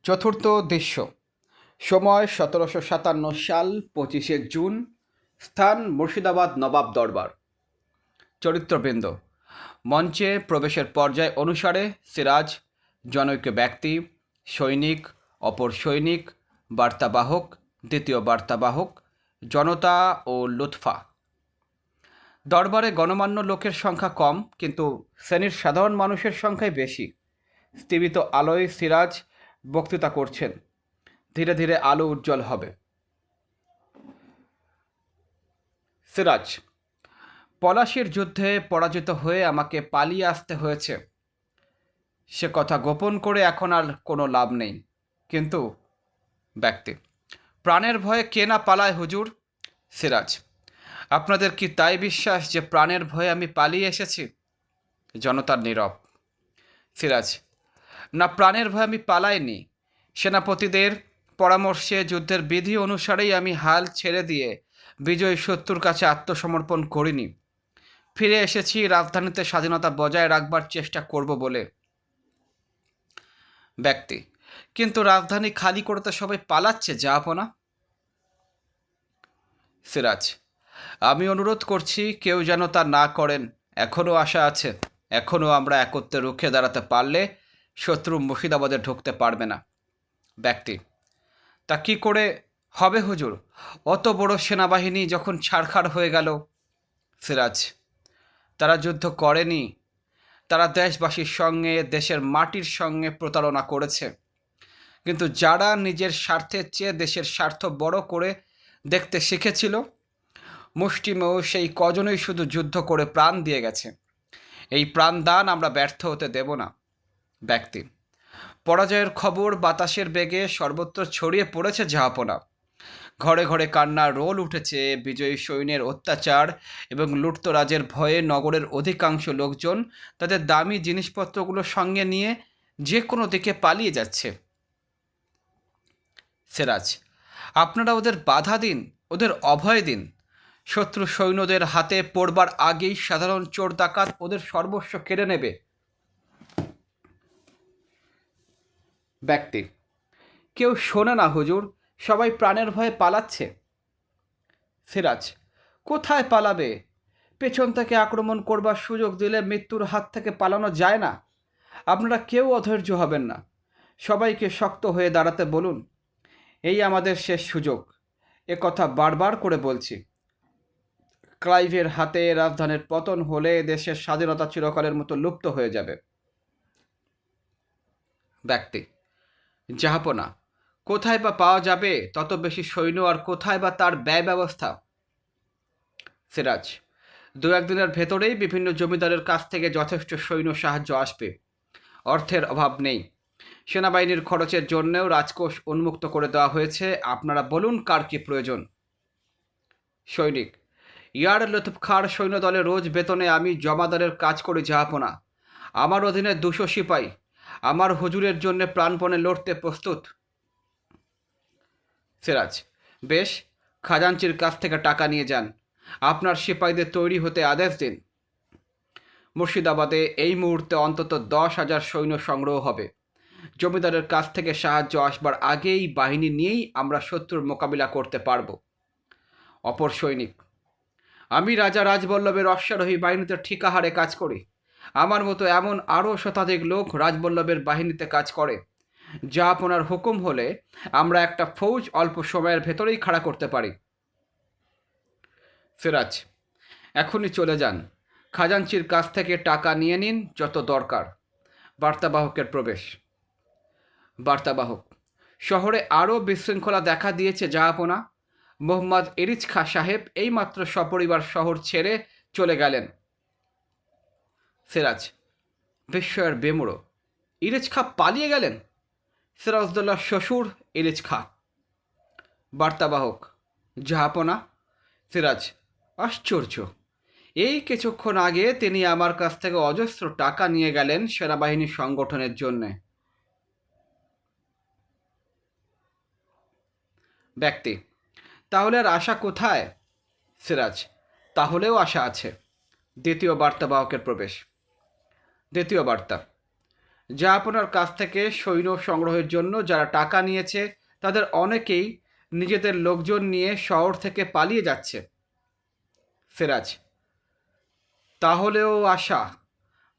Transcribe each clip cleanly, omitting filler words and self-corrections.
চতুর্থ দৃশ্য। সময় 1757 সাল 25শে জুন। স্থান মুর্শিদাবাদ নবাব দরবার। চরিত্রবৃন্দ। মঞ্চে প্রবেশের পর্যায় অনুসারে সিরাজ জনৈক ব্যক্তি, সৈনিক, অপর সৈনিক, বার্তাবাহক, দ্বিতীয় বার্তাবাহক, জনতা ও লুৎফা। দরবারে গণমান্য লোকের সংখ্যা কম, কিন্তু শ্রেণীর সাধারণ মানুষের সংখ্যাই বেশি। স্তিমিত আলোয় সিরাজ বক্তৃতা করছেন। ধীরে ধীরে আলো উজ্জ্বল হবে। সিরাজ: পলাশির যুদ্ধে পরাজিত হয়ে আমাকে পালিয়ে আসতে হয়েছে। সে কথা গোপন করে এখন আর কোনো লাভ নেই। কিন্তু ব্যক্তি: প্রাণের ভয়ে কে না পালায় হুজুর। সিরাজ: আপনাদের কি তাই বিশ্বাস যে প্রাণের ভয়ে আমি পালিয়ে এসেছি? জনতার নীরব। সিরাজ: না, প্রাণের ভয়ে আমি পালাইনি। সেনাপতিদের পরামর্শে যুদ্ধের বিধি অনুসারেই আমি হাল ছেড়ে দিয়ে বিজয়ী শত্রুর কাছে আত্মসমর্পণ করিনি। ফিরে এসেছি রাজধানীতে স্বাধীনতা বজায় রাখবার চেষ্টা করব বলে। ব্যক্তি: কিন্তু রাজধানী খালি করতে সবাই পালাচ্ছে জাহাপনা। সিরাজ: আমি অনুরোধ করছি কেউ যেন তা না করেন। এখনও আশা আছে। এখনও আমরা একত্রে রুখে দাঁড়াতে পারলে শত্রু মুর্শিদাবাদে ঢুকতে পারবে না। ব্যক্তি: তা কি করে হবে হুজুর? অত বড় সেনাবাহিনী যখন ছাড়খাড় হয়ে গেল। সিরাজ: তারা যুদ্ধ করেনি। তারা দেশবাসীর সঙ্গে, দেশের মাটির সঙ্গে প্রতারণা করেছে। কিন্তু যারা নিজের স্বার্থের চেয়ে দেশের স্বার্থ বড় করে দেখতে শিখেছিল, মুষ্টিমেয় সেই কজনই শুধু যুদ্ধ করে প্রাণ দিয়ে গেছে। এই প্রাণদান আমরা ব্যর্থ হতে দেব না। ব্যক্তি: পরাজয়ের খবর বাতাসের বেগে সর্বত্র ছড়িয়ে পড়েছে জাহাপনা। ঘরে ঘরে কান্নার রোল উঠেছে। বিজয়ী সৈন্যের অত্যাচার এবং লুটতরাজের ভয়ে নগরের অধিকাংশ লোকজন তাদের দামি জিনিসপত্রগুলো সঙ্গে নিয়ে যে কোনো দিকে পালিয়ে যাচ্ছে। সিরাজ: আপনারা ওদের বাধা দিন, ওদের অভয় দিন। শত্রু সৈন্যদের হাতে পড়বার আগেই সাধারণ চোর ডাকাত ওদের সর্বস্ব কেড়ে নেবে। ব্যক্তি: কেউ শোনে না হুজুর, সবাই প্রাণের ভয়ে পালাচ্ছে। সিরাজ: কোথায় পালাবে? পেছন থেকে আক্রমণ করবার সুযোগ দিলে মৃত্যুর হাত থেকে পালানো যায় না। আপনারা কেউ অধৈর্য হবেন না। সবাইকে শক্ত হয়ে দাঁড়াতে বলুন। এই আমাদের শেষ সুযোগ। এ কথা বারবার করে বলছি। ক্লাইভের হাতে রাজধানীর পতন হলে দেশের স্বাধীনতা চিরকালের মতো লুপ্ত হয়ে যাবে। ব্যক্তি: জাহাপনা, কোথায় বা পাওয়া যাবে তত বেশি সৈন্য, আর কোথায় বা তার ব্যয় ব্যবস্থা? সিরাজ: দু একদিনের ভেতরেই বিভিন্ন জমিদারের কাছ থেকে যথেষ্ট সৈন্য সাহায্য আসবে। অর্থের অভাব নেই। সেনাবাহিনীর খরচের জন্যেও রাজকোষ উন্মুক্ত করে দেওয়া হয়েছে। আপনারা বলুন কার কি প্রয়োজন। সৈনিক: ইয়ার লতিফ খাঁর সৈন্যদলে রোজ বেতনে আমি জমাদারের কাজ করি জাহাপনা। আমার অধীনে 200 সিপাই। আমার হুজুরের জন্য প্রাণপণে লড়তে প্রস্তুত। সিরাজ: বেশ, খাজাঞ্চির কাছ থেকে টাকা নিয়ে যান। আপনার সিপাহীদের তৈরি হতে আদেশ দিন। মুর্শিদাবাদে এই মুহূর্তে অন্তত 10,000 সৈন্য সংগ্রহ হবে। জমিদারের কাছ থেকে সাহায্য আসবার আগেই বাহিনী নিয়েই আমরা শত্রুর মোকাবিলা করতে পারব। অপর সৈনিক: আমি রাজা রাজবল্লভের অশ্বারোহী বাহিনীতে ঠিকাহারে কাজ করি। আমার মতো এমন আরও শতাধিক লোক রাজবল্লভের বাহিনীতে কাজ করে। যা আপনার হুকুম হলে আমরা একটা ফৌজ অল্প সময়ের ভেতরেই খাড়া করতে পারি। সিরাজ: এখনই চলে যান। খাজাঞ্চির কাছ থেকে টাকা নিয়ে নিন যত দরকার। বার্তাবাহকের প্রবেশ। বার্তাবাহক: শহরে আরও বিশৃঙ্খলা দেখা দিয়েছে জাহাপনা। মোহাম্মদ ইরিচ খাঁ সাহেব এইমাত্র সপরিবার শহর ছেড়ে চলে গেলেন। সিরাজ: বিস্ময়ের বেমুড়ো। ইরিচ খাঁ পালিয়ে গেলেন? সিরাজদৌল্লার শ্বশুর ইরিচ খাঁ। বার্তাবাহক: জাহাপনা। সিরাজ: আশ্চর্য! এই কিছুক্ষণ আগে তিনি আমার কাছ থেকে অজস্র টাকা নিয়ে গেলেন সেনাবাহিনী সংগঠনের জন্যে। ব্যক্তি: তাহলে আর আশা কোথায়? সিরাজ: তাহলেও আশা আছে। দ্বিতীয় বার্তাবাহকের প্রবেশ। দ্বিতীয় বার্তা। জাহাপনার কাছ থেকে সৈন্য সংগ্রহের জন্য যারা টাকা নিয়েছে তাদের অনেকেই নিজেদের লোকজন নিয়ে শহর থেকে পালিয়ে যাচ্ছে। সিরাজ, তাহলেও আশা,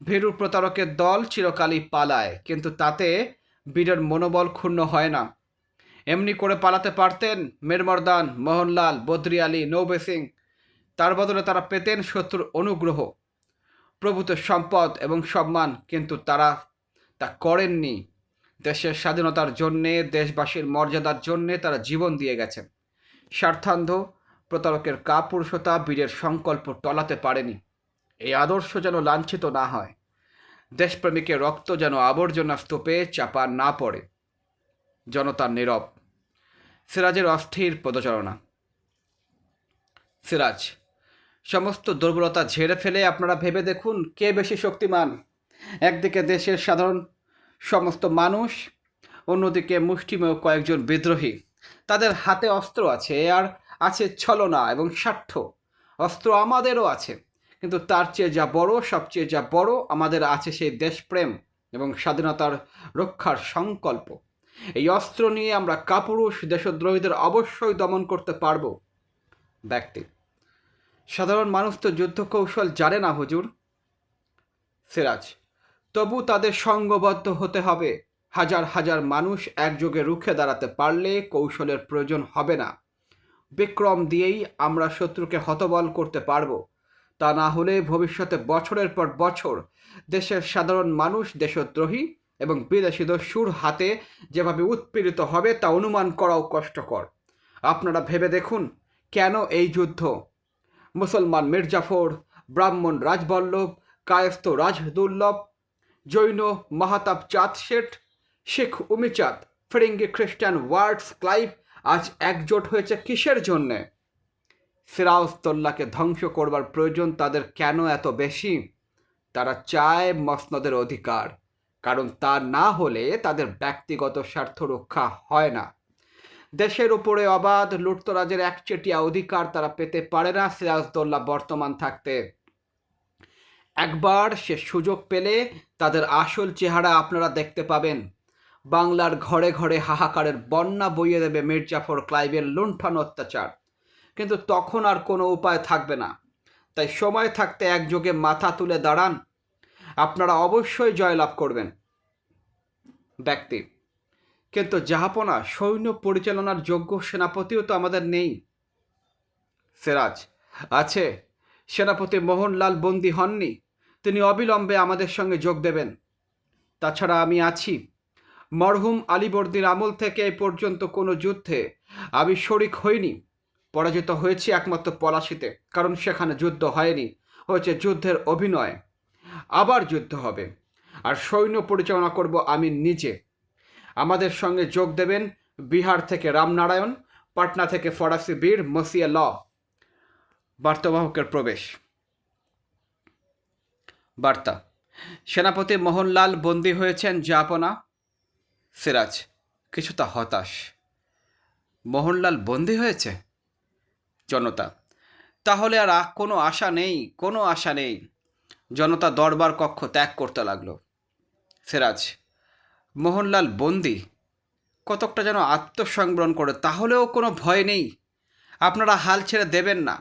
ভীরু প্রতারকের দল চিরকালই পালায়, কিন্তু তাতে বীরের মনোবল ক্ষুণ্ণ হয় না। এমনি করে পালাতে পারতেন মেরমর্দান, মোহনলাল, বদ্রি আলী, নৌবে সিং। তার বদলে তারা পেতেন শত্রুর অনুগ্রহ, প্রভূত সম্পদ এবং সম্মান, কিন্তু তারা তা করেননি। দেশের স্বাধীনতার জন্যে, দেশবাসীর মর্যাদার জন্যে তারা জীবন দিয়ে গেছেন। স্বার্থান্ধ প্রতারকের কাপুরুষতা বীরের সংকল্প টলাতে পারেনি। এই আদর্শ যেন লাঞ্ছিত না হয়, দেশপ্রেমিকের রক্ত যেন আবর্জনা স্তূপে চাপা না পড়ে। জনতার নীরব। সিরাজের অস্থির পদচারণা। সিরাজ, সমস্ত দুর্বলতা ঝেড়ে ফেলে আপনারা ভেবে দেখুন কে বেশি শক্তিমান। একদিকে দেশের সাধারণ সমস্ত মানুষ, অন্যদিকে মুষ্টিমেয় কয়েকজন বিদ্রোহী। তাদের হাতে অস্ত্র আছে, আর আছে ছলনা এবং স্বার্থ। অস্ত্র আমাদেরও আছে, কিন্তু তার চেয়ে যা বড়, সবচেয়ে যা বড়, আমাদের আছে সেই দেশপ্রেম এবং স্বাধীনতার রক্ষার সংকল্প। এই অস্ত্র নিয়ে আমরা কাপুরুষ দেশদ্রোহীদের অবশ্যই দমন করতে পারব। ব্যক্তি, সাধারণ মানুষ তো যুদ্ধ কৌশল জানে না হুজুর। সিরাজ, তবু তাদের সঙ্গবদ্ধ হতে হবে। হাজার হাজার মানুষ একযোগে রুখে দাঁড়াতে পারলে কৌশলের প্রয়োজন হবে না। বিক্রম দিয়েই আমরা শত্রুকে হতবল করতে পারব। তা না হলে ভবিষ্যতে বছরের পর বছর দেশের সাধারণ মানুষ দেশদ্রোহী এবং বিদেশি দস্যুর হাতে যেভাবে উৎপীড়িত হবে তা অনুমান করাও কষ্টকর। আপনারা ভেবে দেখুন, কেন এই যুদ্ধ? মুসলমান মির্জাফর, ব্রাহ্মণ রাজবল্লভ, কায়স্থ রাজদুর্লভ, জৈন মাহাতাব চাঁদ শেঠ, শিখ উমিচাঁদ, ফিরিঙ্গি খ্রিস্টান ওয়ার্ডস ক্লাইভ আজ একজোট হয়েছে কিসের জন্যে? সিরাজদৌল্লাকে ধ্বংস করবার প্রয়োজন তাদের কেন এত বেশি? তারা চায় মসনদের অধিকার, কারণ তা না হলে তাদের ব্যক্তিগত স্বার্থ রক্ষা হয় না। দেশের উপরে অবাধ লুটতরাজের একচেটিয়া অধিকার তারা পেতে পারে না সিরাজদৌল্লা বর্তমান থাকতে। একবার সে সুযোগ পেলে তাদের আসল চেহারা আপনারা দেখতে পাবেন। বাংলার ঘরে ঘরে হাহাকারের বন্যা বইয়ে দেবে মির্জাফর ক্লাইভের লুণ্ঠন অত্যাচার, কিন্তু তখন আর কোনো উপায় থাকবে না। তাই সময় থাকতে একযোগে মাথা তুলে দাঁড়ান, আপনারা অবশ্যই জয়লাভ করবেন। ব্যক্তি, কিন্তু জাহাপনা, সৈন্য পরিচালনার যোগ্য সেনাপতিও তো আমাদের নেই। সিরাজ, আছে। সেনাপতি মোহনলাল বন্দী হননি, তিনি অবিলম্বে আমাদের সঙ্গে যোগ দেবেন। তাছাড়া আমি আছি। মরহুম আলীবর্দীর আমল থেকে এ পর্যন্ত কোনো যুদ্ধে আমি শরিক হইনি। পরাজিত হয়েছি একমাত্র পলাশিতে, কারণ সেখানে যুদ্ধ হয়নি, হয়েছে যুদ্ধের অভিনয়। আবার যুদ্ধ হবে, আর সৈন্য পরিচালনা করব আমি নিজে। আমাদের সঙ্গে যোগ দেবেন বিহার থেকে রামনারায়ণ, পাটনা থেকে ফরাসি বীর মসিয়া ল। বার্তাবাহকের প্রবেশ। বার্তা, সেনাপতি মোহনলাল বন্দী হয়েছেন জাহাপনা। সিরাজ, কিছুটা হতাশ। মোহনলাল বন্দী হয়েছে? জনতা, তাহলে আর কোনো আশা নেই, কোনো আশা নেই। জনতা দরবার কক্ষ ত্যাগ করতে লাগলো। সিরাজ, মোহনলাল বন্দী? কতকটা যেন আত্মসংবরণ করে, তাহলেও কোনো ভয় নেই, আপনারা হাল ছেড়ে দেবেন না।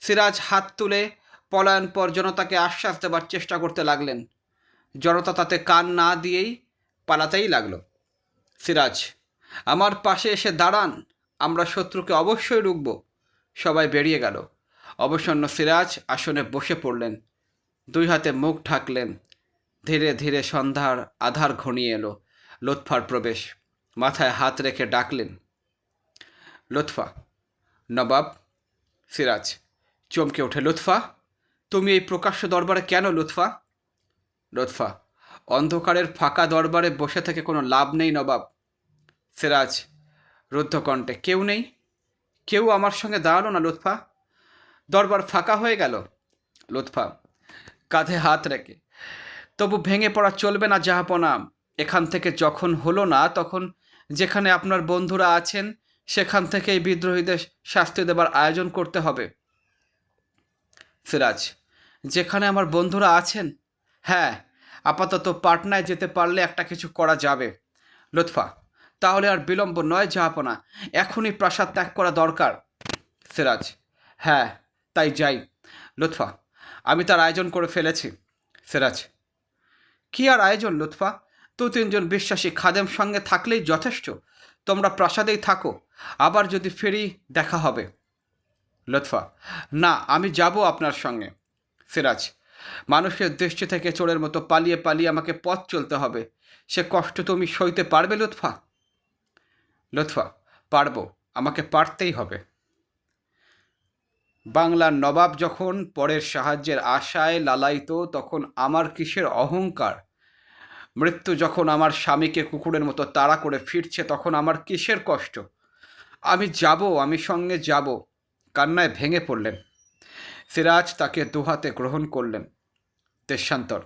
সিরাজ হাত তুলে পলায়ন পর জনতাকে আশ্বাস দেবার চেষ্টা করতে লাগলেন। জনতা তাতে কান না দিয়েই পালাতেই লাগলো। সিরাজ, আমার পাশে এসে দাঁড়ান, আমরা শত্রুকে অবশ্যই রুখব। সবাই বেরিয়ে গেল। অবসন্ন সিরাজ আসনে বসে পড়লেন, দুই হাতে মুখ ঢাকলেন। ধীরে ধীরে সন্ধ্যার আধার ঘনিয়ে এলো। লুৎফার প্রবেশ। মাথায় হাত রেখে ডাকলেন, লুৎফা। নবাব। সিরাজ চমকে ওঠে, লুৎফা, তুমি এই প্রকাশ্য দরবারে কেন লুৎফা? লুৎফা, অন্ধকারের ফাঁকা দরবারে বসে থেকে কোনো লাভ নেই নবাব। সিরাজ রুদ্ধকণ্ঠে, কেউ নেই? কেউ আমার সঙ্গে দাঁড়ালো না লুৎফা? দরবার ফাঁকা হয়ে গেল। লুৎফা কাঁধে হাত রেখে, তবু ভেঙে পড়া চলবে না জাহাপনা। এখান থেকে যখন হলো না, তখন যেখানে আপনার বন্ধুরা আছেন সেখান থেকে এই বিদ্রোহীদের শাস্তি দেবার আয়োজন করতে হবে। সিরাজ, যেখানে আমার বন্ধুরা আছেন? হ্যাঁ, আপাতত পাটনায় যেতে পারলে একটা কিছু করা যাবে। লুৎফা: তাহলে আর বিলম্ব নয় জাহাপনা, এখনই প্রাসাদ ত্যাগ করা দরকার। সিরাজ: হ্যাঁ, তাই যাই। লুৎফা: আমি তার আয়োজন করে ফেলেছি। সিরাজ: কি আর আয়োজন লুৎফা? 2-3 জন বিশ্বাসী খাদেম সঙ্গে থাকলেই যথেষ্ট। তোমরা প্রাসাদেই থাকো, আবার যদি ফেরি দেখা হবে। লুৎফা: না, আমি যাব আপনার সঙ্গে। সিরাজ: মানুষের দৃষ্টি থেকে চোরের মতো পালিয়ে পালিয়ে আমাকে পথ চলতে হবে, সে কষ্ট তুমি সইতে পারবে লুৎফা? লুৎফা: পারবো, আমাকে পারতেই হবে। বাংলার নবাব যখন পরের সাহায্যের আশায় লালায়িত, তখন আমার কিসের অহংকার? মৃত্যু যখন আমার স্বামীকে কুকুরের মতো তাড়া করে ফিরছে, তখন আমার কিসের কষ্ট? আমি যাব, আমি সঙ্গে যাব। কান্নায় ভেঙে পড়লেন। সিরাজ তাকে দুহাতে গ্রহণ করলেন। দেশান্তর: